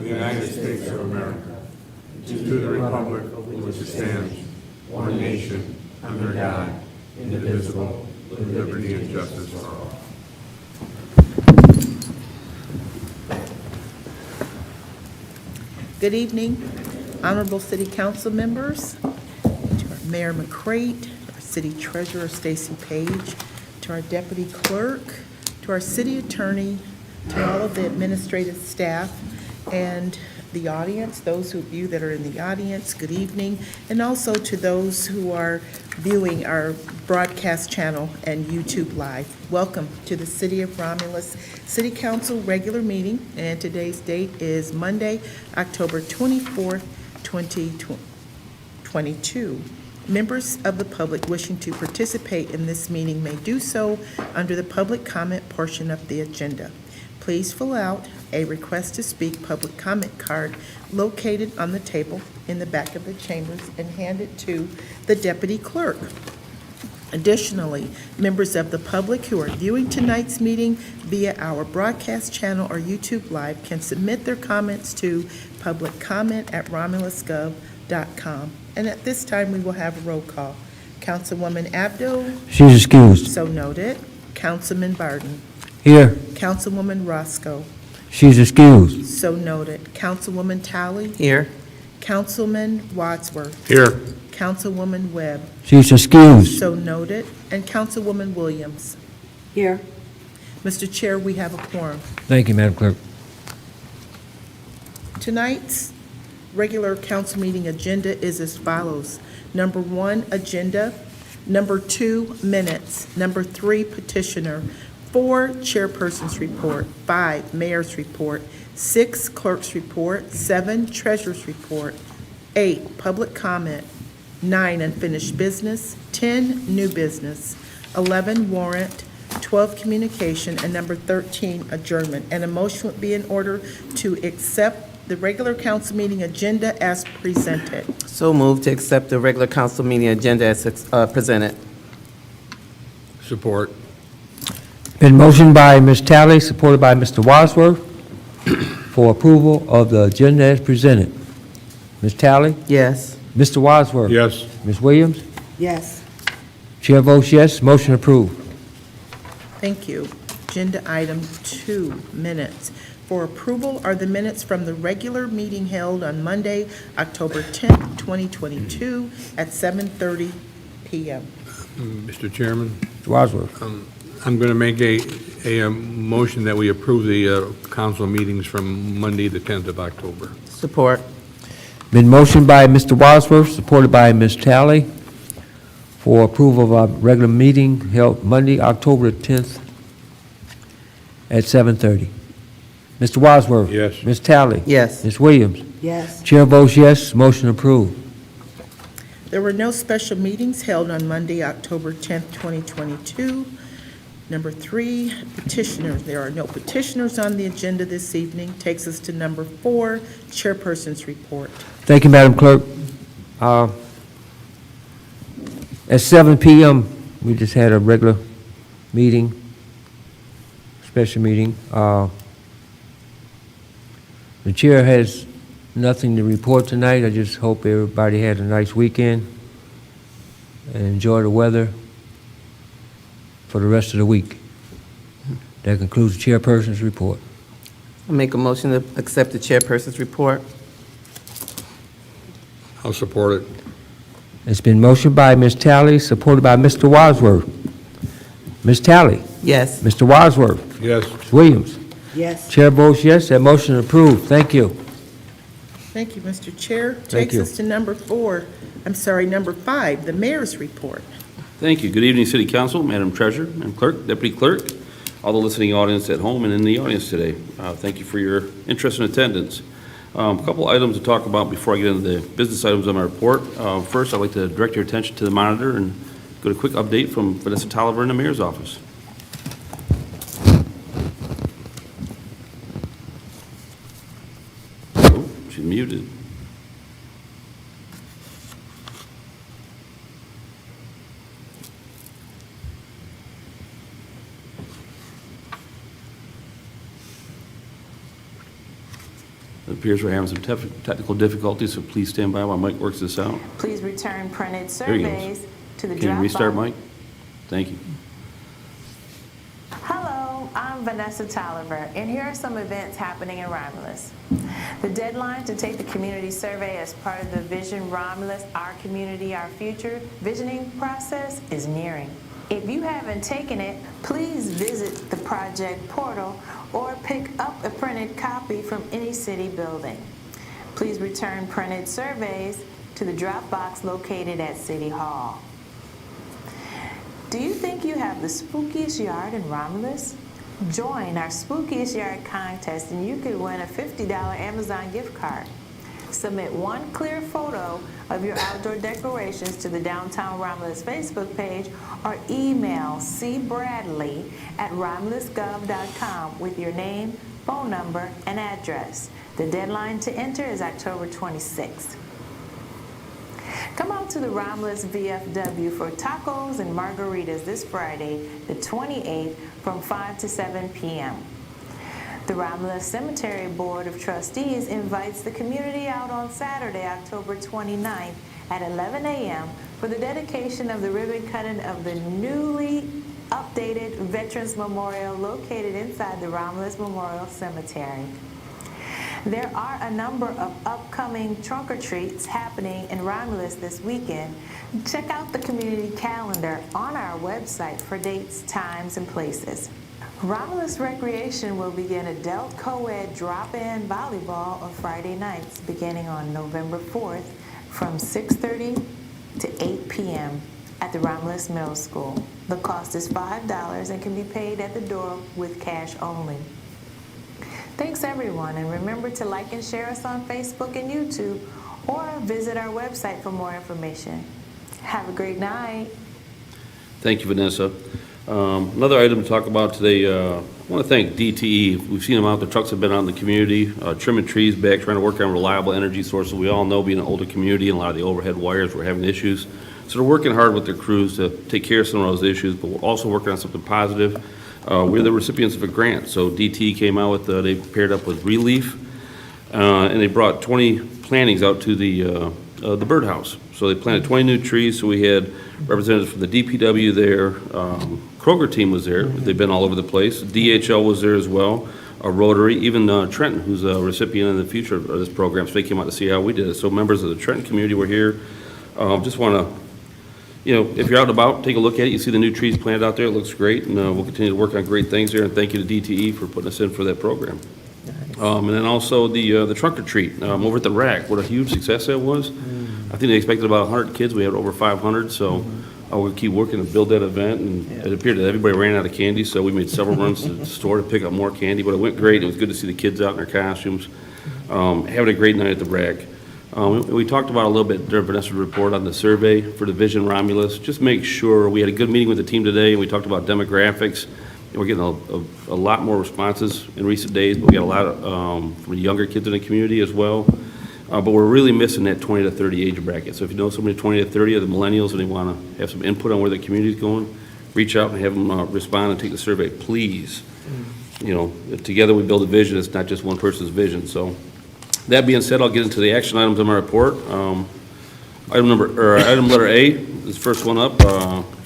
of the United States of America, and to the republic for which it stands, one nation, under God, indivisible, with liberty and justice for all. Good evening, honorable city council members, to our Mayor McCrate, our city treasurer Stacy Page, to our deputy clerk, to our city attorney, to all of the administrative staff and the audience, those of you that are in the audience, good evening, and also to those who are viewing our broadcast channel and YouTube Live. Welcome to the City of Romulus City Council regular meeting, and today's date is Monday, October 24th, 2022. Members of the public wishing to participate in this meeting may do so under the public comment portion of the agenda. Please fill out a request to speak public comment card located on the table in the back of the chambers and hand it to the deputy clerk. Additionally, members of the public who are viewing tonight's meeting via our broadcast channel or YouTube Live can submit their comments to publiccomment@romulusgov.com. And at this time, we will have a roll call. Councilwoman Abdo? She's excused. So noted. Councilman Barton? Here. Councilwoman Roscoe? She's excused. So noted. Councilwoman Talley? Here. Councilman Wadsworth? Here. Councilwoman Webb? She's excused. So noted. And Councilwoman Williams? Here. Mr. Chair, we have a quorum. Thank you, Madam Clerk. Tonight's regular council meeting agenda is as follows. Number 1, agenda. Number 2, minutes. Number 3, petitioner. 4, chairperson's report. 5, mayor's report. 6, clerk's report. 7, treasurer's report. 8, public comment. 9, unfinished business. 10, new business. 11, warrant. 12, communication. And number 13, adjournment. And a motion would be in order to accept the regular council meeting agenda as presented. So moved to accept the regular council meeting agenda as presented. Support. Been motioned by Ms. Talley, supported by Mr. Wadsworth, for approval of the agenda as presented. Ms. Talley? Yes. Mr. Wadsworth? Yes. Ms. Williams? Yes. Chair votes yes, motion approved. Thank you. Agenda item 2, minutes. For approval are the minutes from the regular meeting held on Monday, October 10th, 2022 at 7:30 p.m. Mr. Chairman, Mr. Wadsworth? I'm going to make a motion that we approve the council meetings from Monday, the 10th of October. Support. Been motioned by Mr. Wadsworth, supported by Ms. Talley, for approval of our regular meeting held Monday, October 10th at 7:30. Mr. Wadsworth? Yes. Ms. Talley? Yes. Ms. Williams? Yes. Chair votes yes, motion approved. There were no special meetings held on Monday, October 10th, 2022. Number 3, petitioners. There are no petitioners on the agenda this evening. Takes us to number 4, chairperson's report. Thank you, Madam Clerk. At 7 p.m., we just had a regular meeting, special meeting. The chair has nothing to report tonight. I just hope everybody had a nice weekend and enjoy the weather for the rest of the week. That concludes the chairperson's report. I make a motion to accept the chairperson's report. I'll support it. It's been motioned by Ms. Talley, supported by Mr. Wadsworth. Ms. Talley? Yes. Mr. Wadsworth? Yes. Ms. Williams? Yes. Chair votes yes, that motion is approved. Thank you. Thank you, Mr. Chair. Thank Takes you. us to number 5, the mayor's report. Thank you. Good evening, City Council, Madam Treasurer, Madam Clerk, Deputy Clerk, all the listening audience at home and in the audience today. Thank you for your interest and attendance. A couple items to talk about before I get into the business items on my report. First, I'd like to direct your attention to the monitor and get a quick update from Vanessa Tolliver in the Mayor's office. Oh, she's muted. It appears we're having some technical difficulties, so please stand by while Mike works this out. Please return printed There he goes. surveys to the Dropbox. Can you restart, Mike? Thank you. Hello, I'm Vanessa Tolliver, and here are some events happening in Romulus. The deadline to take the community survey as part of the Vision Romulus, Our Community, Our Future visioning process is nearing. If you haven't taken it, please visit the project portal or pick up a printed copy from any city building. Please return printed surveys to the Dropbox located at City Hall. Do you think you have the spookiest yard in Romulus? Join our Spookiest Yard contest and you could win a $50 Amazon gift card. Submit one clear photo of your outdoor decorations to the Downtown Romulus Facebook page or email cbradley@romulusgov.com with your name, phone number, and address. The deadline to enter is October 26th. Come out to the Romulus VFW for tacos and margaritas this Friday, the 28th, from 5 to 7 p.m. The Romulus Cemetery Board of Trustees invites the community out on Saturday, October 29th at 11 a.m. for the dedication of the ribbon cutting of the newly updated Veterans Memorial located inside the Romulus Memorial Cemetery. There are a number of upcoming trunk-or-treats happening in Romulus this weekend. Check out the community calendar on our website for dates, times, and places. Romulus Recreation will begin adult co-ed drop-in volleyball on Friday nights beginning on November 4th from 6:30 to 8 p.m. at the Romulus Middle School. The cost is $5 and can be paid at the door with cash only. Thanks everyone, and remember to like and share us on Facebook and YouTube or visit our website for more information. Have a great night. Thank you, Vanessa. Another item to talk about today, I want to thank DTE. We've seen them out, the trucks have been out in the community, trimming trees back, trying to work on reliable energy sources. We all know being an older community and a lot of the overhead wires were having issues. So they're working hard with their crews to take care of some of those issues, but we're also working on something positive. We're the recipients of a grant. So DTE came out with, they paired up with Relief, and they brought 20 plantings out to the birdhouse. So they planted 20 new trees, so we had representatives from the DPW there, Kroger team was there, they've been all over the place, DHL was there as well, a Rotary, even Trenton, who's a recipient in the future of this program, so they came out to see how we did it. So members of the Trenton community were here. Just want to, if you're out and about, take a look at it, you see the new trees planted out there, it looks great, and we'll continue to work on great things there, and thank you to DTE for putting us in for that program. And then also the trunk or treat over at the Rack. What a huge success that was. I think they expected about 100 kids. We had over 500. So we'll keep working to build that event. And it appeared that everybody ran out of candy. So we made several runs to the store to pick up more candy. But it went great. It was good to see the kids out in their costumes, having a great night at the Rack. We talked about a little bit during Vanessa's report on the survey for the Vision Romulus. Just make sure we had a good meeting with the team today, and we talked about demographics. We're getting a lot more responses in recent days, but we got a lot from the younger kids in the community as well. But we're really missing that 20 to 30 age bracket. So if you know somebody 20 to 30 of the millennials and they want to have some input on where the community is going, reach out and have them respond and take the survey, please. Together we build a vision. It's not just one person's vision. So that being said, I'll get into the action items in my report. Item letter A is the first one up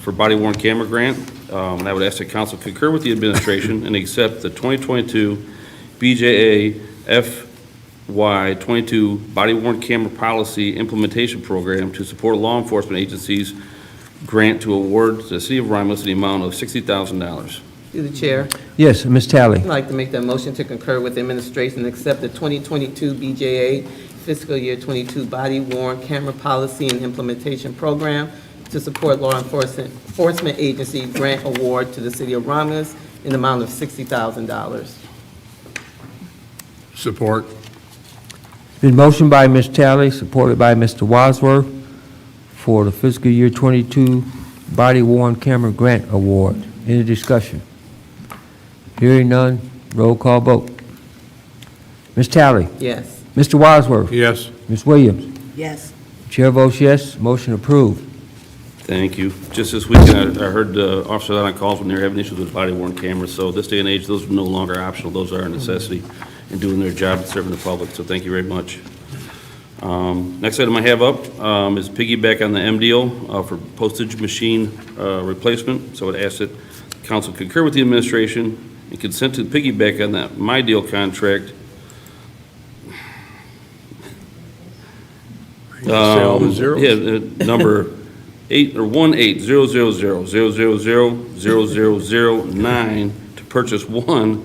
for body worn camera grant. And I would ask the council concur with the administration and accept the 2022 BJA FY22 body worn camera policy implementation program to support law enforcement agencies grant to award to the city of Romulus in the amount of $60,000. Through the chair, Yes, Ms. Talley. I'd like to make that motion to concur with the administration and accept the 2022 BJA fiscal year 22 body worn camera policy and implementation program to support law enforcement agency grant award to the city of Romulus in the amount of $60,000. Support. Been motioned by Ms. Talley, supported by Mr. Wadsworth for the fiscal year 22 body worn camera grant award. Any discussion? Hearing none, roll call vote. Ms. Talley? Yes. Mr. Wadsworth? Yes. Ms. Williams? Yes. Chair votes yes, motion approved. Thank you. Just this weekend, I heard officers out on calls when they were having issues with body worn cameras. So this day and age, those are no longer optional. Those are a necessity. and doing their job and serving the public, so thank you very much. Next item I have up is piggyback on the MDO for postage machine replacement. So it asks that council concur with the administration and consent to piggyback on that My Deal contract. Say all the zeros? Yeah, number 1-800-000-000-0009 to purchase one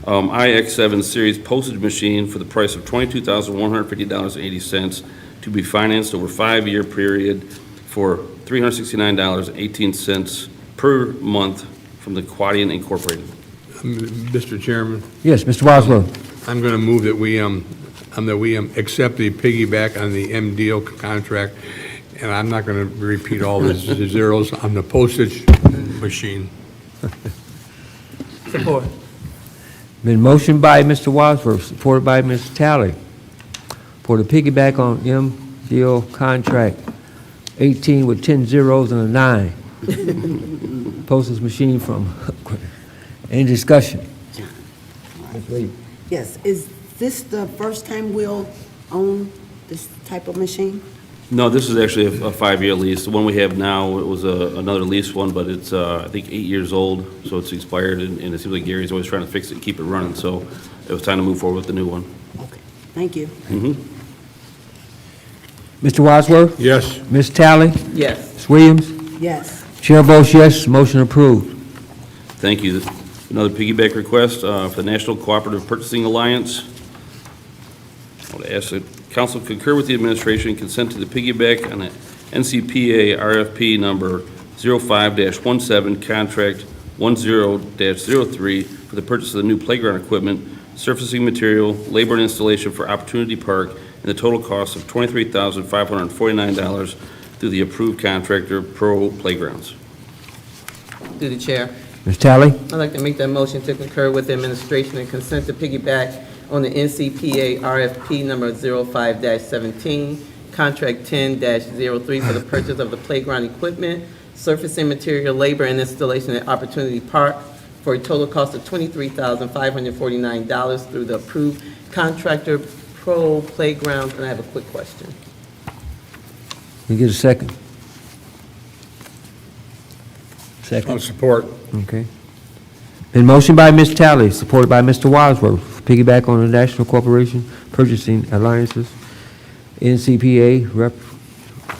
IX7 series postage machine for the price of $22,150.80 to be financed over a 5-year period for $369.18 per month from the Quadian Incorporated. Mr. Chairman, Yes, Mr. Wadsworth. I'm going to move that we accept the piggyback on the MDO contract, and I'm not going to repeat all the zeros on the postage machine. Support. Been motioned by Mr. Wadsworth, supported by Ms. Talley, for the piggyback on MDO contract, 18 with 10 zeros and a 9. Postage machine from, any discussion? Ms. Lee? Yes, is this the first time we'll own this type of machine? No, this is actually a 5-year lease. The one we have now, it was another lease one, but it's, I think, 8 years old, so it's expired, and it seems like Gary's always trying to fix it and keep it running, so it was time to move forward with the new one. Okay, thank you. Mr. Wadsworth? Yes. Ms. Talley? Yes. Ms. Williams? Yes, Chair votes yes, motion approved. Thank you. Another piggyback request for the National Cooperative Purchasing Alliance. I would ask that council concur with the administration and consent to the piggyback on the NCPA RFP number 05-17, contract 10-03 for the purchase of the new playground equipment, surfacing material, labor and installation for Opportunity Park, and the total cost of $23,549 through the approved contractor, Pro Playgrounds. Through the chair. Ms. Talley? I'd like to make that motion to concur with the administration and consent to piggyback on the NCPA RFP number 05-17, contract 10-03 for the purchase of the playground equipment, surfacing material, labor, and installation at Opportunity Park for a total cost of $23,549 through the approved contractor, Pro Playgrounds. And I have a quick question. Can we get a second? I'll Second. support. Okay. Been motioned by Ms. Talley, supported by Mr. Wadsworth, piggyback on the National Corporation Purchasing Alliances, NCPA Rep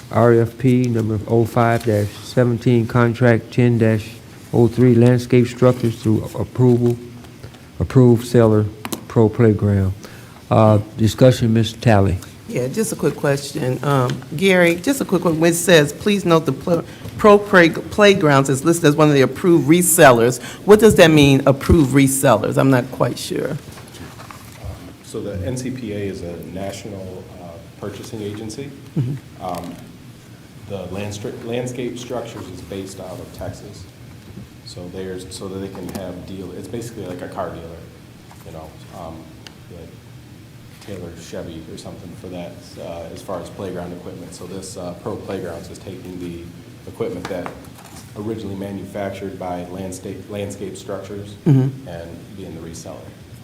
RFP number 05-17, contract 10-03, landscape structures through approved seller, Pro Playground. Discussion, Ms. Talley. Yeah, just a quick question. Gary, just a quick one. When it says, please note the Pro Playgrounds is listed as one of the approved resellers. What does that mean, approved resellers? I'm not quite sure. So the NCPA is a national purchasing agency. The landscape structures is based out of Texas. So so that they can have it's basically like a car dealer, you know, like Taylor Chevy or something for that as far as playground equipment. So this Pro Playgrounds is taking the equipment that originally manufactured by landscape structures and being the reseller.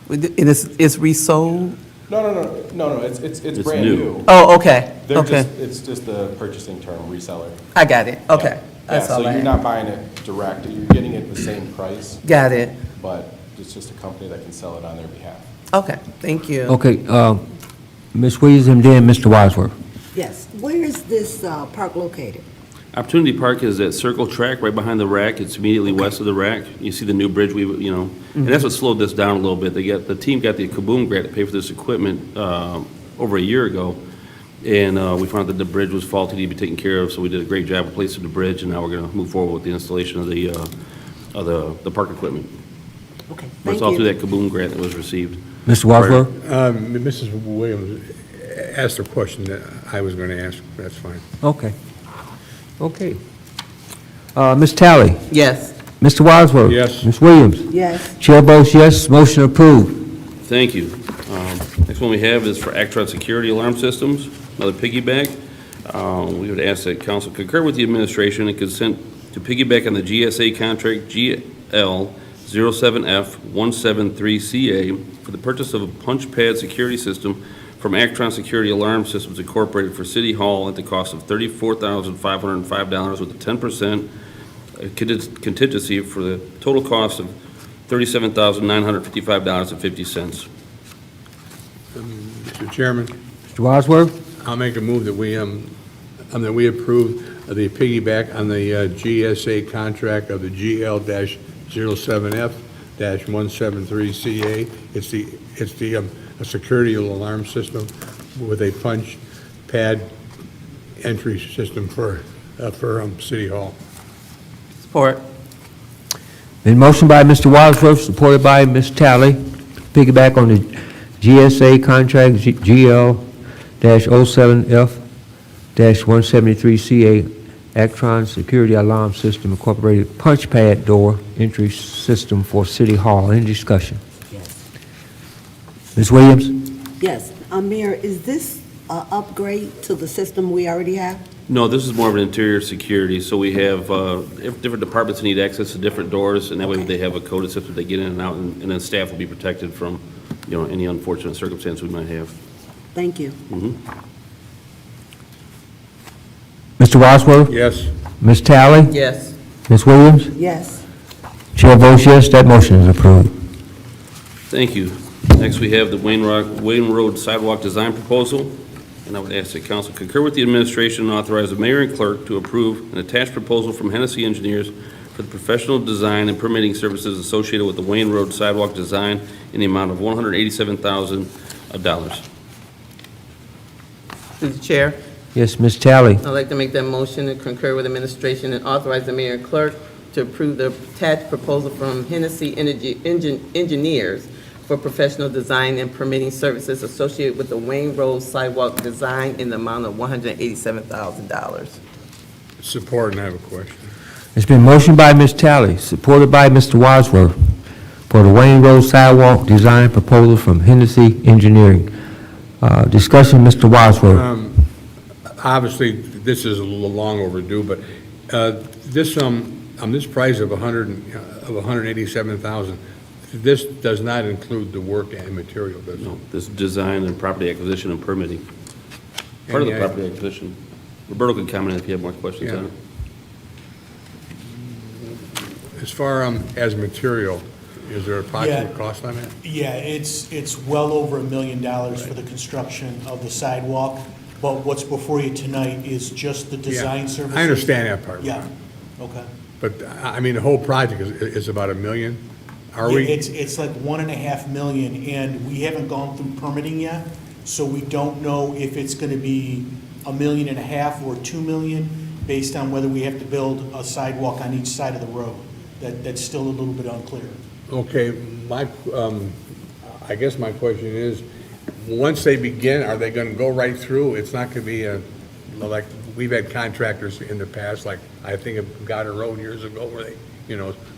It's resold? No, it's It's brand new. new. Oh, okay, okay. It's just the purchasing term, reseller. I got it, okay. Yeah. That's all So I you're had. not buying it direct, you're getting it the same price, Got it. but it's just a company that can sell it on their behalf. Okay, thank you. Okay, Ms. Williams and then Mr. Wadsworth. yes. Where is this park located? Opportunity Park is that circle track right behind the rack. It's immediately west of the rack. You see the new bridge, and that's what slowed this down a little bit. The team got the Kaboom grant to pay for this equipment over a year ago, and we found that the bridge was faulty, needed to be taken care of, so we did a great job replacing the bridge, and now we're going to move forward with the installation of the park equipment. Okay, But it's thank all through you. that Kaboom grant that was received. Mr. Wadsworth? Mrs. Williams asked a question that I was going to ask. That's fine. Okay. Okay. Ms. Talley? Yes. Mr. Wadsworth? Yes. Ms. Williams? Yes, Chair votes yes, motion approved. Thank you. Next one we have is for Actron Security Alarm Systems, another piggyback. We would ask that council concur with the administration and consent to piggyback on the GSA contract GL 07F173CA for the purchase of a punch pad security system from Actron Security Alarm Systems Incorporated for City Hall at the cost of $34,505 with a 10% contingency for the total cost of $37,955.50. Mr. Chairman, Mr. Wadsworth? I'll make a move that we approve the piggyback on the GSA contract of the GL-07F-173CA. It's a security alarm system with a punch pad entry system for City Hall. Support. Been motioned by Mr. Wadsworth, supported by Ms. Talley, piggyback on the GSA contract GL-07F-173CA Actron Security Alarm System Incorporated punch pad door entry system for City Hall. Any discussion? Yes. Ms. Williams? Yes. Mayor, is this an upgrade to the system we already have? No, this is more of an interior security, so we have different departments need access to different doors, and that way they have a coded system, they get in and out, and then staff will be protected from, any unfortunate circumstance we might have. Thank you. Mr. Wadsworth? Yes. Ms. Talley? Yes. Ms. Williams? Yes. Chair votes yes, that motion is approved. Thank you. Next, we have the Wayne Road Sidewalk Design Proposal, and I would ask that council concur with the administration and authorize the mayor and clerk to approve an attached proposal from Hennessy Engineers for the professional design and permitting services associated with the Wayne Road Sidewalk Design in the amount of $187,000. Through the chair, Yes, Ms. Talley. I'd like to make that motion to concur with administration and authorize the mayor and clerk to approve the attached proposal from Hennessy Engineers for professional design and permitting services associated with the Wayne Road sidewalk design in the amount of $187,000. Support, and I have a question. It's been motioned by Ms. Talley, supported by Mr. Wadsworth, for the Wayne Road sidewalk design proposal from Hennessy Engineering. Discussion, Mr. Wadsworth. Obviously, this is a little long overdue, but this price of $187,000, this does not include the work and material, does it? No, this design and property acquisition and permitting. Part of the property acquisition. Roberto can comment if you have more questions on it. As far as material, is there a approximate cost on that? Yeah, it's well over $1 million for the construction of the sidewalk, but what's before you tonight is just the design services. I understand that part. Yeah, okay. But, I mean, the whole project is about $1 million? Are Yeah, we? It's like $1.5 million, and we haven't gone through permitting yet, so we don't know if it's gonna be $1.5 million or $2 million, based on whether we have to build a sidewalk on each side of the road. That's still a little bit unclear. Okay, I guess my question is, once they begin, are they gonna go right through? It's not gonna be like, we've had contractors in the past, like, I think of Goddard Road years ago, where they,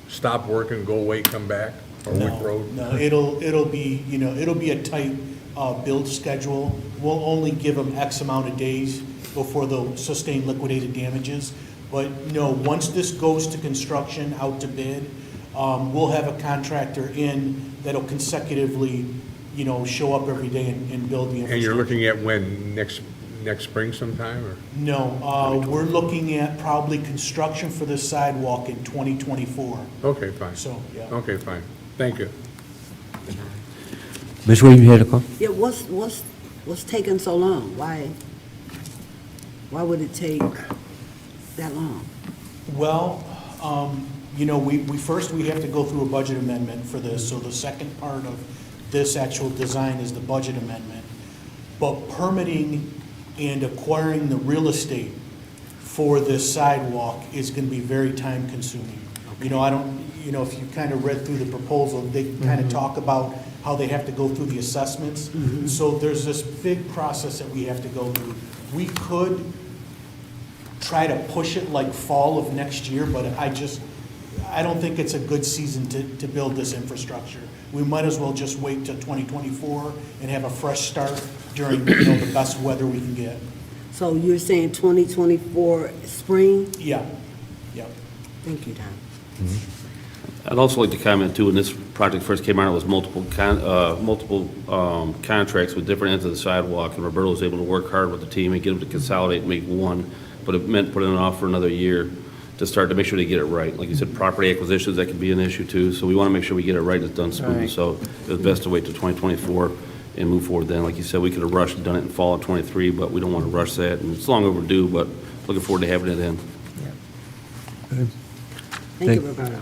stop working, go away, come back, or Wick Road? No, it'll be, it'll be a tight build schedule. We'll only give them X amount of days before they'll sustain liquidated damages. But no, once this goes to construction, out to bid, we'll have a contractor in that'll consecutively, show up every day and build the infrastructure. And you're looking at when, next spring sometime, or? No, we're looking at probably construction for this sidewalk in 2024. Okay, fine. So, yeah. Okay, fine. Thank you. Ms. Williams, you had a call? Yeah, what's taking so long? Why would it take that long? Well, we have to go through a budget amendment for this, so the second part of this actual design is the budget amendment. But permitting and acquiring the real estate for this sidewalk is gonna be very time consuming. If you kind of read through the proposal, they kind of talk about how they have to go through the assessments. So there's this big process that we have to go through. We could try to push it like fall of next year, but I don't think it's a good season to build this infrastructure. We might as well just wait till 2024 and have a fresh start during, the best weather we can get. So you're saying 2024 spring? Yeah, yep. Thank you, Tom. I'd also like to comment too, when this project first came out, it was multiple contracts with different ends of the sidewalk, and Roberto was able to work hard with the team and get them to consolidate and make one, but it meant putting it off for another year to start to make sure they get it right. Like you said, property acquisitions, that could be an issue too, so we want to make sure we get it right and it's done smoothly. Right. So it was best to wait till 2024 and move forward then. Like you said, we could have rushed and done it in fall of '23, but we don't want to rush that, and it's long overdue, but looking forward to having it in. Thank you, Roberto.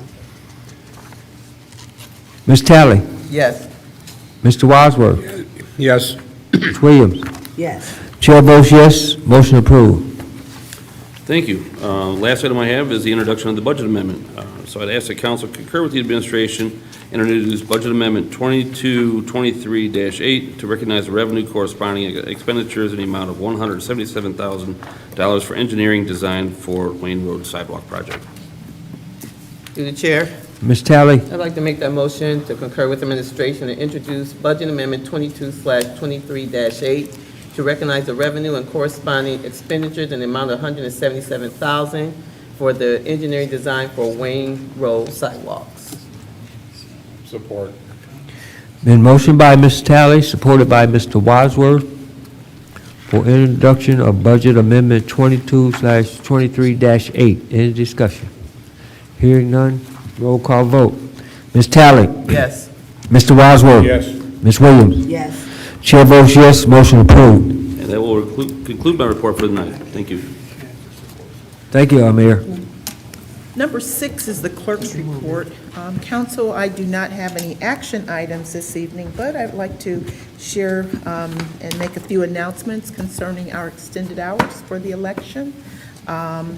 Ms. Talley, Yes. Mr. Wadsworth, Yes. Ms. Williams. Yes. Chair votes yes, motion approved. Thank you. Last item I have is the introduction of the budget amendment. So I'd ask the council concur with the administration and introduce Budget Amendment 2223-8 to recognize the revenue corresponding expenditures in the amount of $177,000 for engineering design for Wayne Road Sidewalk Project. Through the chair, Ms. Talley, I'd like to make that motion to concur with administration and introduce Budget Amendment 22/23-8 to recognize the revenue and corresponding expenditures in the amount of $177,000 for the engineering design for Wayne Road sidewalks. Support. been motioned by Ms. Talley, supported by Mr. Wadsworth for introduction of Budget Amendment 22/23-8. Any discussion? Hearing none, roll call vote. Ms. Talley, Yes. Mr. Wadsworth. Yes. Ms. Williams. Yes. Chair votes yes, motion approved. And that will conclude my report for the night. Thank you. Thank you, Mayor. Number 6 is the clerk's report. Council, I do not have any action items this evening, but I'd like to share and make a few announcements concerning our extended hours for the election. On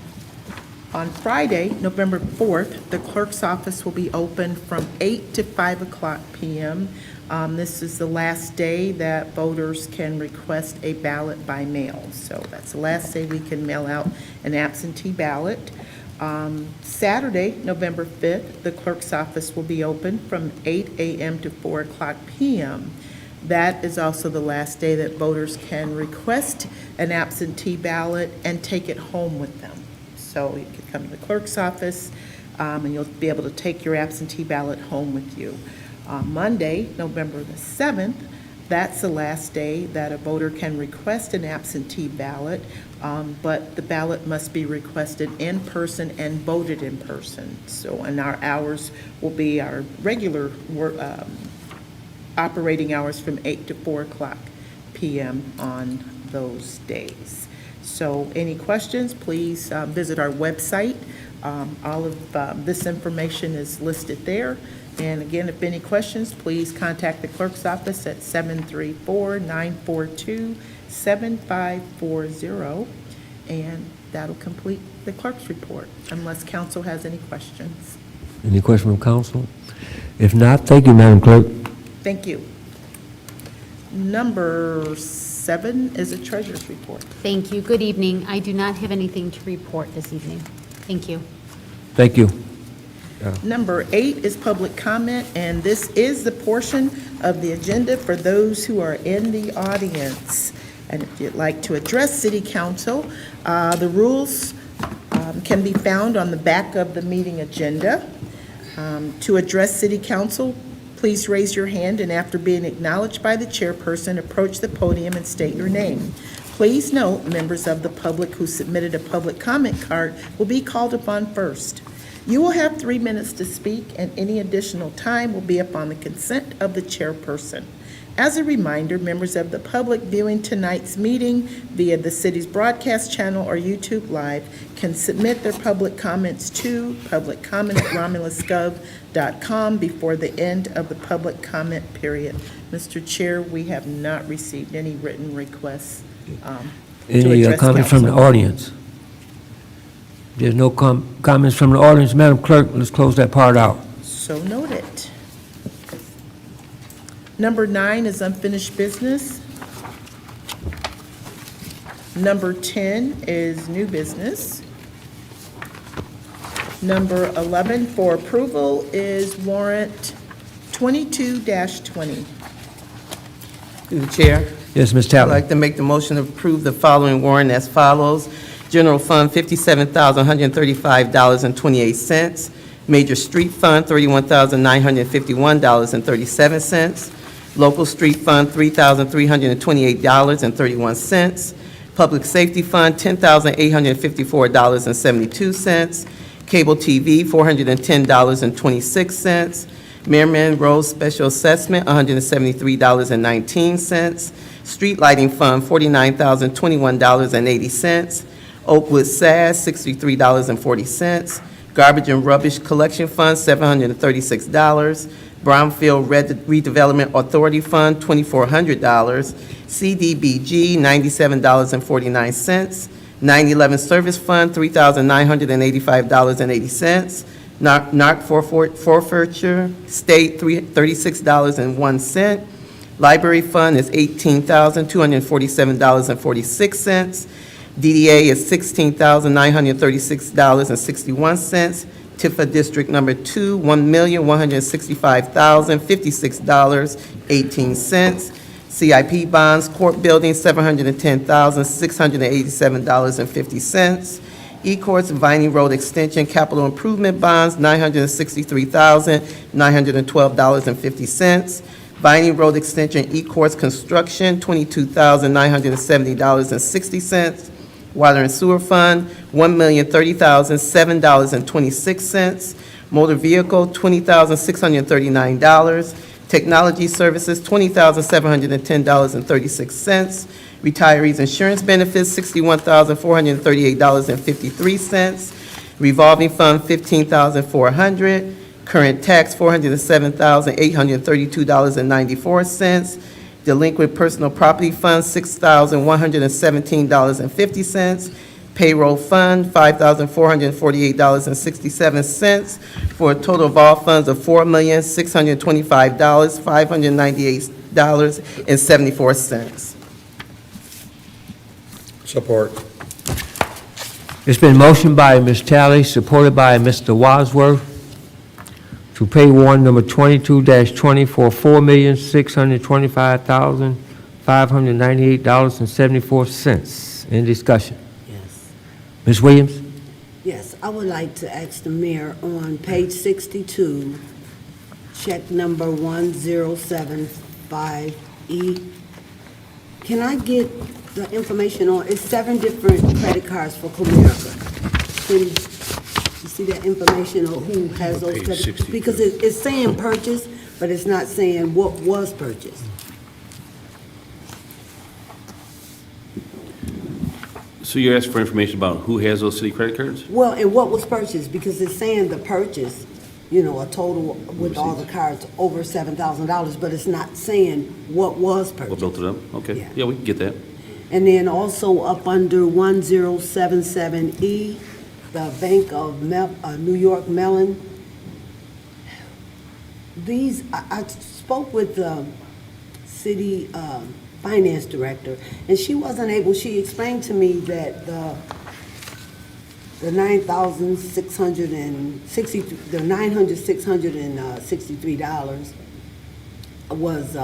Friday, November 4th, the clerk's office will be open from 8 to 5 o'clock p.m. This is the last day that voters can request a ballot by mail. So that's the last day we can mail out an absentee ballot. Saturday, November 5th, the clerk's office will be open from 8 a.m. to 4 o'clock p.m. That is also the last day that voters can request an absentee ballot and take it home with them. So you can come to the clerk's office, and you'll be able to take your absentee ballot home with you. Monday, November the 7th, that's the last day that a voter can request an absentee ballot, but the ballot must be requested in person and voted in person. So, and our hours will be our regular operating hours from 8 to 4 o'clock p.m. on those days. So any questions, please visit our website. All of this information is listed there. And again, if any questions, please contact the clerk's office at 734-942-7540. And that'll complete the clerk's report, unless council has any questions. Any question from council? If not, thank you, Madam Clerk. Thank you. Number 7 is a treasurer's report. Thank you. Good evening. I do not have anything to report this evening. Thank you. Thank you. Number 8 is public comment, and this is the portion of the agenda for those who are in the audience. And if you'd like to address City Council, the rules can be found on the back of the meeting agenda. To address City Council, please raise your hand, and after being acknowledged by the chairperson, approach the podium and state your name. Please note, members of the public who submitted a public comment card will be called upon first. You will have 3 minutes to speak, and any additional time will be upon the consent of the chairperson. As a reminder, members of the public viewing tonight's meeting via the city's broadcast channel or YouTube Live can submit their public comments to publiccomment@romulusgov.com before the end of the public comment period. Mr. Chair, we have not received any written requests to Any address comments from the council. audience? There's no comments from the audience. Madam Clerk, let's close that part out. So noted. Number 9 is unfinished business. Number 10 is new business. Number 11 for approval is warrant 22-20. Through the chair, Yes, Ms. I'd Talley. like to make the motion to approve the following warrant as follows. General Fund, $57,135.28. Major Street Fund, $31,951.37. Local Street Fund, $3,328.31. Public Safety Fund, $10,854.72. Cable TV, $410.26. Merriman Road Special Assessment, $173.19. Street Lighting Fund, $49,021.80. Oakwood SAS, $63.40. Garbage and Rubbish Collection Fund, $736. Brownfield Redevelopment Authority Fund, $2,400. CDBG, $97.49. 9/11 Service Fund, $3,985.80. NARC forfeiture, state, $36.01. Library Fund is $18,247.46. DDA is $16,936.61. Tifa District Number 2, $1,165,056.18. CIP bonds, court building, $710,687.50. E-courts, Vining Road Extension, capital improvement bonds, $963,912.50. Vining Road Extension, E-courts construction, $22,970.60. Water and Sewer Fund, $1,030,007.26. Motor Vehicle, $20,639. Technology Services, $20,710.36. Retirees Insurance Benefits, $61,438.53. Revolving Fund, $15,400. Current Tax, $407,832.94. Delinquent Personal Property Fund, $6,117.50. Payroll Fund, $5,448.67, for a total of all funds of $4,625,598.74. Support. It's been motioned by Ms. Talley, supported by Mr. Wadsworth, to pay warrant number 22-20 for $4,625,598.74. In discussion. Yes. Ms. Williams? Yes, I would like to ask the mayor on page 62, check number 1075E. Can I get the information on, it's 7 different credit cards for Comerica. Can you see that information on who has those Page credit? 62. Because it's saying purchase, but it's not saying what was purchased. So you're asking for information about who has those city credit cards? Well, and what was purchased, because it's saying the purchase, you know, a total with all the cards over $7,000, but it's not saying what was purchased. What built it up? Okay. Yeah. Yeah, we can get that. And then also up under 1077E, the Bank of New York Mellon. These, I spoke with the city finance director, and she wasn't able, she explained to me that the $963 was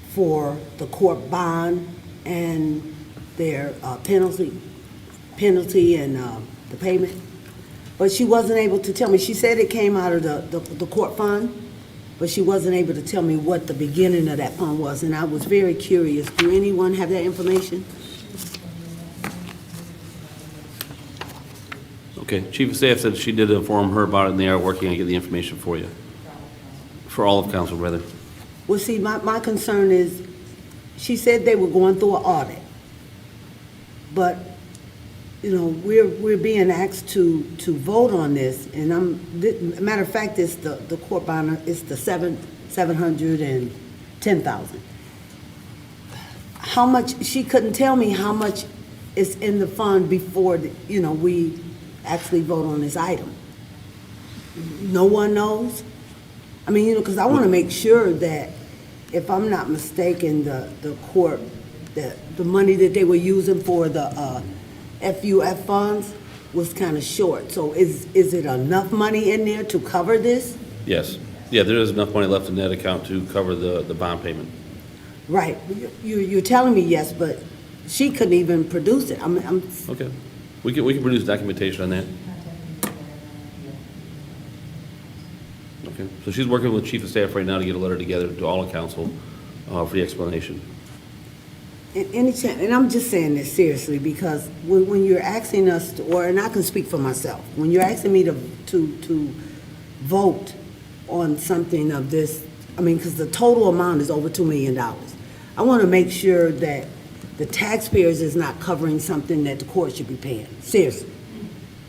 for the court bond and their penalty and the payment. But she wasn't able to tell me. She said it came out of the court fund, but she wasn't able to tell me what the beginning of that fund was, and I was very curious. Do anyone have that information? Okay. Chief of Staff said she did inform her about it, and they are working on getting the information for you. For all of council, rather. Well, see, my concern is, she said they were going through an audit, but, you know, we're being asked to vote on this, and matter of fact, it's the court bond, it's the $710,000. How much, she couldn't tell me how much is in the fund before, we actually vote on this item. No one knows? I mean, because I want to make sure that, if I'm not mistaken, the court, the money that they were using for the FUF funds was kind of short. So is it enough money in there to cover this? Yes. Yeah, there is enough money left in that account to cover the bond payment. Right. You're telling me yes, but she couldn't even produce it. Okay. We can produce documentation on that. Okay, so she's working with chief of staff right now to get a letter together to all of council for the explanation. Any chance, and I'm just saying this seriously, because when you're asking us, and I can speak for myself, when you're asking me to vote on something of this, I mean, because the total amount is over $2 million. I want to make sure that the taxpayers is not covering something that the court should be paying, seriously.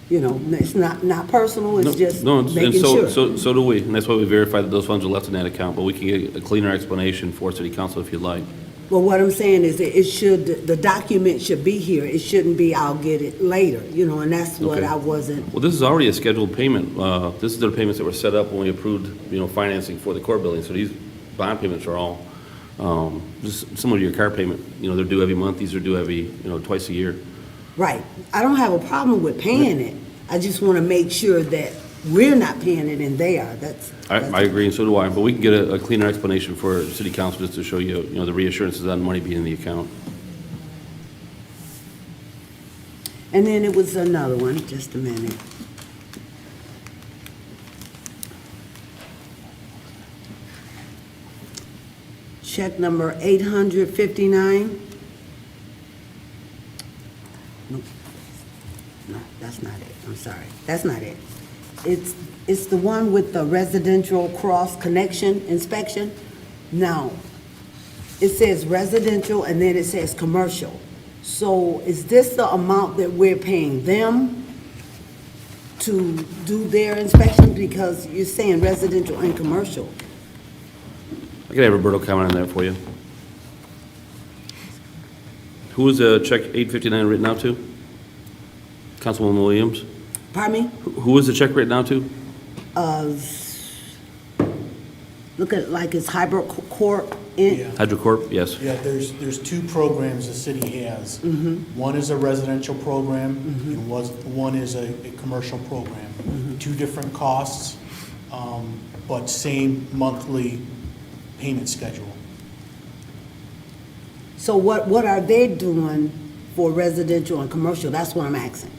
You know, it's not personal, it's just No, and making sure. so do we, and that's why we verified that those funds are left in that account, but we can get a cleaner explanation for city council if you'd like. Well, what I'm saying is that the document should be here. It shouldn't be, I'll get it later, you know, and that's what Okay. I wasn't. Well, this is already a scheduled payment. This is the payments that were set up when we approved, financing for the court building. So these bond payments are all, just similar to your car payment. They're due every month. These are due every, twice a year. Right. I don't have a problem with paying it. I just want to make sure that we're not paying it and they are. I agree, and so do I. But we can get a cleaner explanation for city council just to show you, the reassurances on money being in the account. And then it was another one, just a minute. Check number 859. Nope. No, that's not it. I'm sorry. That's not it. It's the one with the residential cross connection inspection. Now, it says residential and then it says commercial. So is this the amount that we're paying them to do their inspection? Because you're saying residential and commercial. I can have Roberto comment on that for you. Who is check 859 written out to? Councilwoman Williams? Pardon me? Who is the check written out to? Look at, like it's Hybrid Corp. Yeah. HydroCorp, yes. Yeah, there's two programs the city has. One is a residential program, and one is a commercial program. Two different costs, but same monthly payment schedule. So what are they doing for residential and commercial? That's what I'm asking.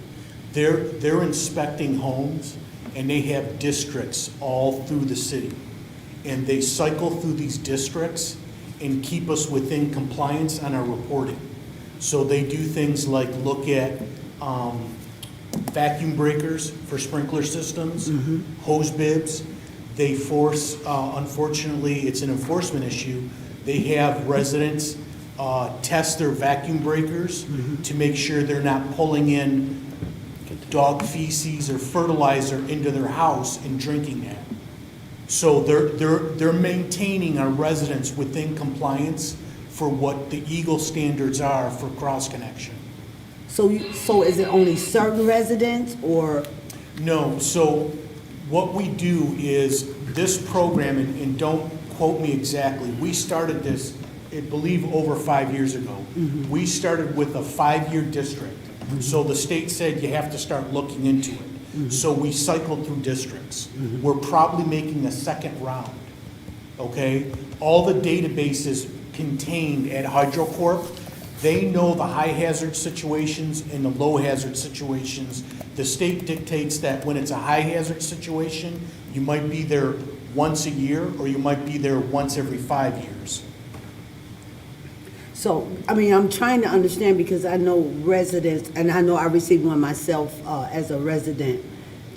They're inspecting homes, and they have districts all through the city. And they cycle through these districts and keep us within compliance on our reporting. So they do things like look at vacuum breakers for sprinkler systems, hose bibs. They force, unfortunately, it's an enforcement issue, they have residents test their vacuum breakers to make sure they're not pulling in dog feces or fertilizer into their house and drinking that. So they're maintaining our residents within compliance for what the Eagle standards are for cross connection. So is it only certain residents or? No, so what we do is this program, and don't quote me exactly, we started this, I believe, over 5 years ago. We started with a 5-year district. So the state said you have to start looking into it. So we cycled through districts. We're probably making a second round, okay? All the databases contained at HydroCorp, they know the high hazard situations and the low hazard situations. The state dictates that when it's a high hazard situation, you might be there once a year or you might be there once every 5 years. So, I mean, I'm trying to understand because I know residents, and I know I received one myself as a resident,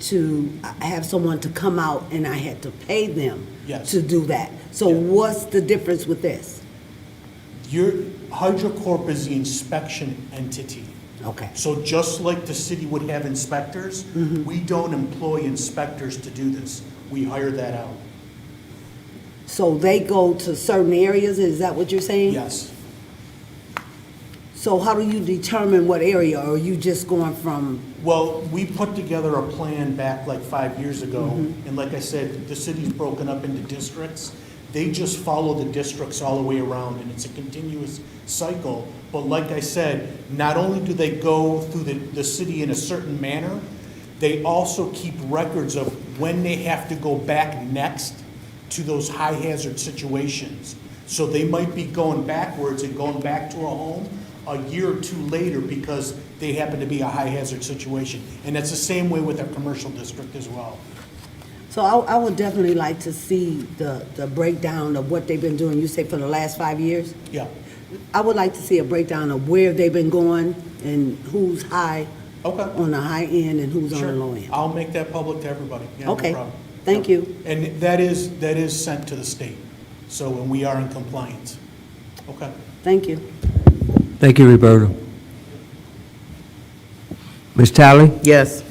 to have someone to come out and I had to pay them Yes. to do that. So Yeah. what's the difference with this? HydroCorp is the inspection entity. Okay. So just like the city would have inspectors, we don't employ inspectors to do this. We hire that out. So they go to certain areas, is that what you're saying? Yes. So how do you determine what area, or are you just going from, Well, we put together a plan back like 5 years ago, and like I said, the city's broken up into districts. They just follow the districts all the way around, and it's a continuous cycle. But like I said, not only do they go through the city in a certain manner, they also keep records of when they have to go back next to those high hazard situations. So they might be going backwards and going back to a home a year or two later because they happen to be a high hazard situation. And that's the same way with our commercial district as well. So I would definitely like to see the breakdown of what they've been doing, you say for the last 5 years? Yeah, I would like to see a breakdown of where they've been going and who's high, okay. on the high end and who's on the Sure. low end. I'll make that public to everybody. Yeah, no Okay, problem. thank you. And that is sent to the state, so, and we are in compliance. Okay. Thank you. Thank you, Roberta. Ms. Talley, Yes.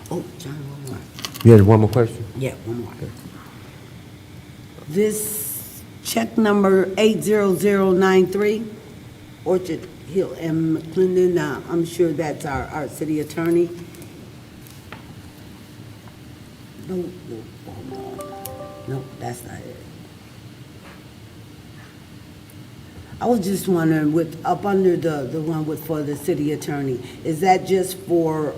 Oh, John, one more. you had one more question? Yeah, one more. This check number 80093, Orchard Hill and McClendon, I'm sure that's our city attorney. No, that's not it. I was just wondering, with, up under the one with, for the city attorney, is that just for,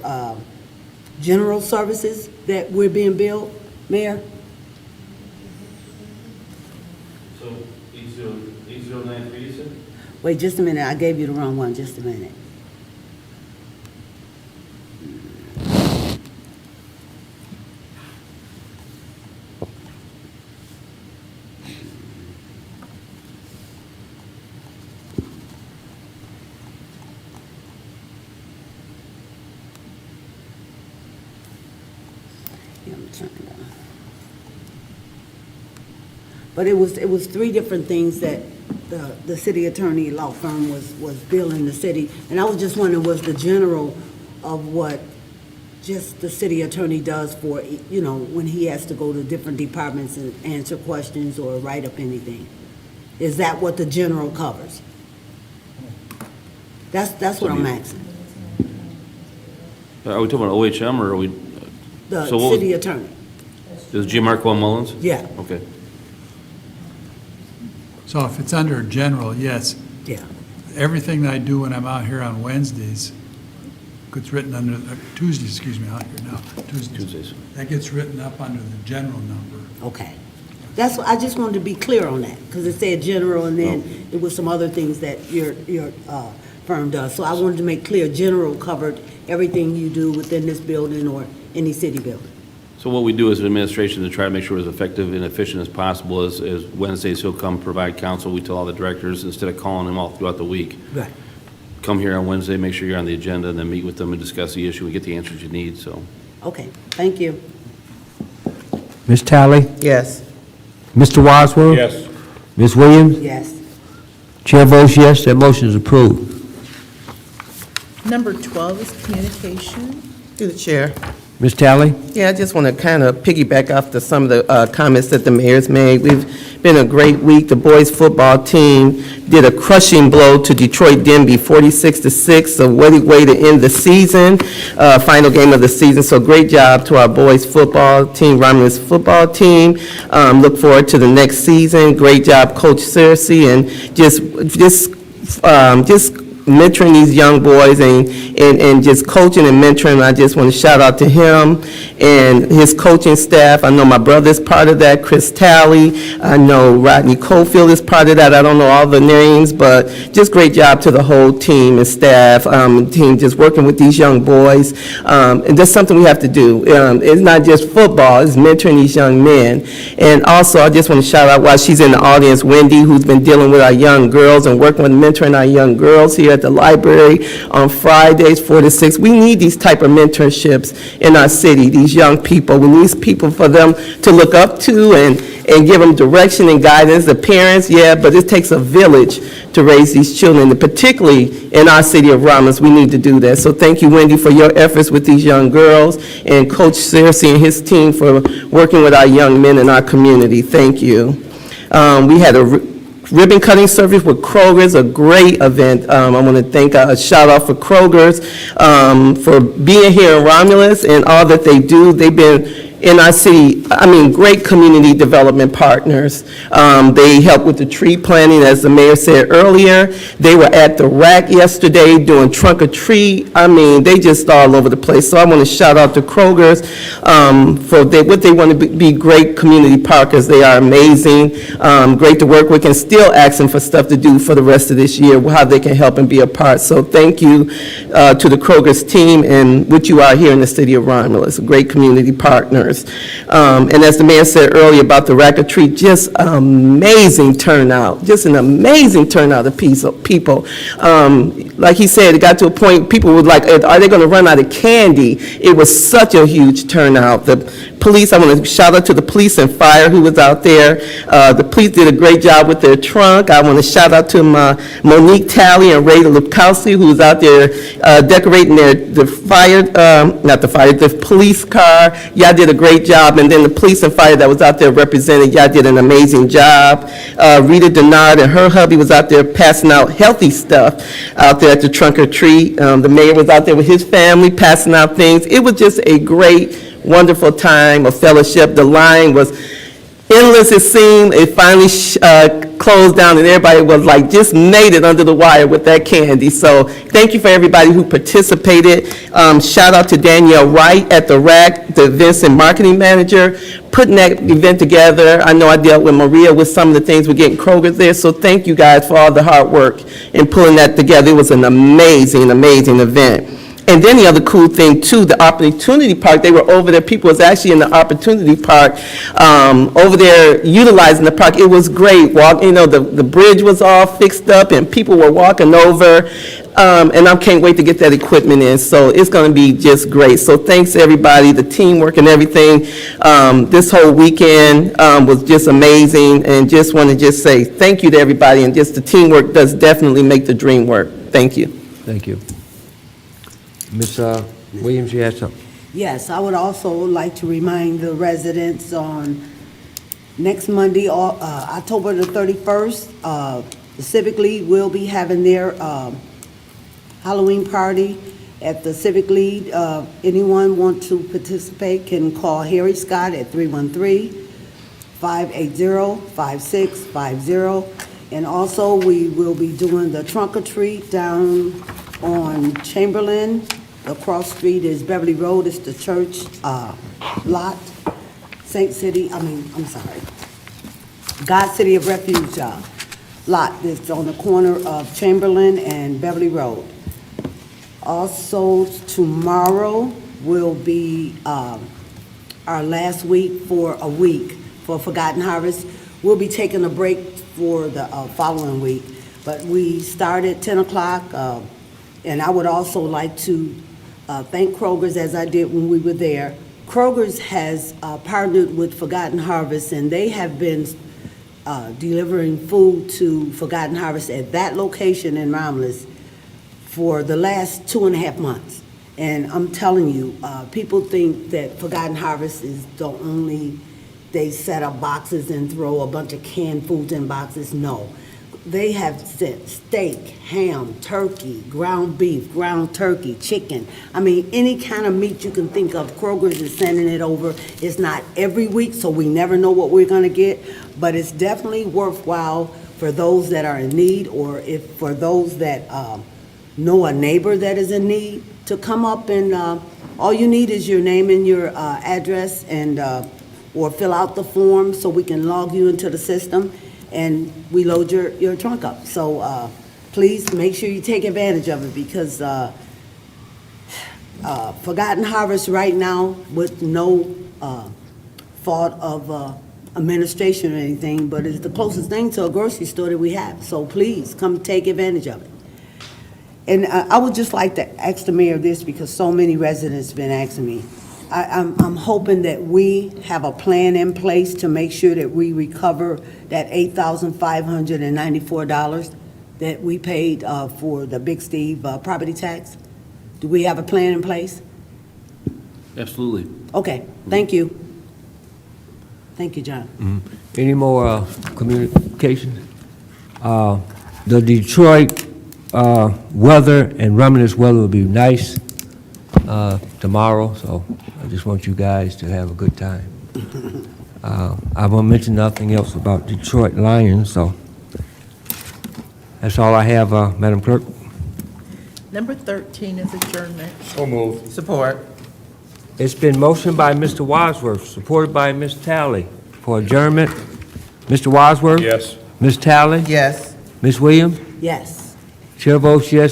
general services that we're being billed, Mayor? So 8093, you said? Wait, just a minute, I gave you the wrong one, just a minute. Yeah, I'm trying to- But it was three different things that the city attorney law firm was billing the city. And I was just wondering, was the general of what just the city attorney does for, you know, when he has to go to different departments and answer questions or write up anything? Is that what the general covers? That's what I'm asking, Are we talking about OHM, or are we, the So what was- city attorney. is Jim Marco Mullins? Yeah, Okay. So if it's under general, yes, yeah, everything that I do when I'm out here on Wednesdays gets written under, Tuesdays, excuse me, out here now, Tuesdays. That gets written up under the general number. okay. That's, I just wanted to be clear on that, because it said general, and then it was some other things that your firm does. So I wanted to make clear, general covered everything you do within this building or any city building. So what we do as an administration to try to make sure it's effective and efficient as possible is Wednesdays, he'll come provide counsel. We tell all the directors, instead of calling them all throughout the week, Right. come here on Wednesday, make sure you're on the agenda, and then meet with them and discuss the issue and get the answers you need, so. Okay, thank you. Ms. Talley, Yes. Mr. Wadsworth? Yes. Ms. Williams? Yes. Chair votes yes, that motion is approved. Number 12 is communication. Through the chair. Ms. Talley? Yeah, I just want to kind of piggyback off to some of the comments that the mayor's made. We've been a great week. The boys' football team did a crushing blow to Detroit Denby, 46-6, a way to end the season, final game of the season. So great job to our boys' football team, Romulus football team. Look forward to the next season. Great job, Coach Cersei, and just mentoring these young boys and just coaching and mentoring. I just want to shout out to him and his coaching staff. I know my brother's part of that, Chris Talley. I know Rodney Cofield is part of that. I don't know all the names, but just great job to the whole team and staff, team just working with these young boys. And that's something we have to do. It's not just football, it's mentoring these young men. And also, I just want to shout out, while she's in the audience, Wendy, who's been dealing with our young girls and working with mentoring our young girls here at the library on Fridays, 4 to 6. We need these type of mentorships in our city, these young people. We need people for them to look up to and give them direction and guidance. The parents, yeah, but it takes a village to raise these children, and particularly in our city of Romulus, we need to do that. So thank you, Wendy, for your efforts with these young girls, and Coach Cersei and his team for working with our young men in our community. Thank you. We had a ribbon cutting service with Kroger's, a great event. I want to thank, a shout out for Kroger's for being here in Romulus and all that they do. They've been in our city, great community development partners. They help with the tree planting, as the mayor said earlier. They were at the rack yesterday doing trunk or treat. They just all over the place. So I want to shout out to Kroger's for what they want to be great community partners. They are amazing, great to work with, and still asking for stuff to do for the rest of this year, how they can help and be a part. So thank you to the Kroger's team and what you are here in the city of Romulus, great community partners. partners. And as the mayor said earlier about the rack or treat, just amazing turnout, just an amazing turnout of people. Like he said, it got to a point, people were like, are they going to run out of candy? It was such a huge turnout. The police, I want to shout out to the police and fire who was out there. The police did a great job with their trunk. I want to shout out to Monique Talley and Ray Lukowski, who was out there decorating the police car. Y'all did a great job. And then the police and fire that was out there representing, y'all did an amazing job. Rita Denard and her hubby was out there passing out healthy stuff out there at the trunk or treat. The mayor was out there with his family passing out things. It was just a great, wonderful time of fellowship. The line was endless, it seemed. It finally closed down, and everybody was like, just made it under the wire with that candy. So thank you for everybody who participated. Shout out to Danielle Wright at the RAC, the events and marketing manager, putting that event together. I know I dealt with Maria with some of the things we're getting Kroger there, so thank you guys for all the hard work in pulling that together. It was an amazing, amazing event. And then the other cool thing too, the Opportunity Park, they were over there, people was actually in the Opportunity Park, over there utilizing the park. It was great. The bridge was all fixed up and people were walking over. And I can't wait to get that equipment in. So it's going to be just great. So thanks everybody, the teamwork and everything. This whole weekend was just amazing, and just want to just say thank you to everybody, and just the teamwork does definitely make the dream work. Thank you. Thank you. Ms. Williams, you had something? Yes, I would also like to remind the residents on next Monday, October the 31st, the Civic League will be having their Halloween party at the Civic League. Anyone want to participate can call Harry Scott at 313-580-5650. And also, we will be doing the trunk or treat down on Chamberlain. Across the street is Beverly Road, it's the church lot. God City of Refuge lot that's on the corner of Chamberlain and Beverly Road. Also, tomorrow will be our last week for a week for Forgotten Harvest. We'll be taking a break for the following week, but we start at 10 o'clock, and I would also like to thank Kroger's, as I did when we were there. Kroger's has partnered with Forgotten Harvest, and they have been delivering food to Forgotten Harvest at that location in Romulus for the last 2.5 months. And I'm telling you, people think that Forgotten Harvest is the only, they set up boxes and throw a bunch of canned foods in boxes. No. They have sent steak, ham, turkey, ground beef, ground turkey, chicken. I mean, any kind of meat you can think of, Kroger's is sending it over. It's not every week, so we never know what we're going to get, but it's definitely worthwhile for those that are in need, or if for those that know a neighbor that is in need, to come up and all you need is your name and your address, and or fill out the form so we can log you into the system, and we load your trunk up. So please make sure you take advantage of it, because Forgotten Harvest right now, with no fault of administration or anything, but it's the closest thing to a grocery store that we have. So please come take advantage of it. And I would just like to ask the mayor this, because so many residents have been asking me. I'm hoping that we have a plan in place to make sure that we recover that $8,594 that we paid for the Big Steve property tax. Do we have a plan in place? Absolutely. Okay, thank you. Thank you, John. Any more communication? The Detroit weather and Romulus weather will be nice tomorrow, so I just want you guys to have a good time. I won't mention nothing else about Detroit Lions, so that's all I have, Madam Clerk. Number 13 is adjournment. So moved. Support. It's been motioned by Mr. Wadsworth, supported by Ms. Talley for adjournment. Mr. Wadsworth? Yes. Ms. Talley? Yes. Ms. Williams? Yes. Chair votes yes.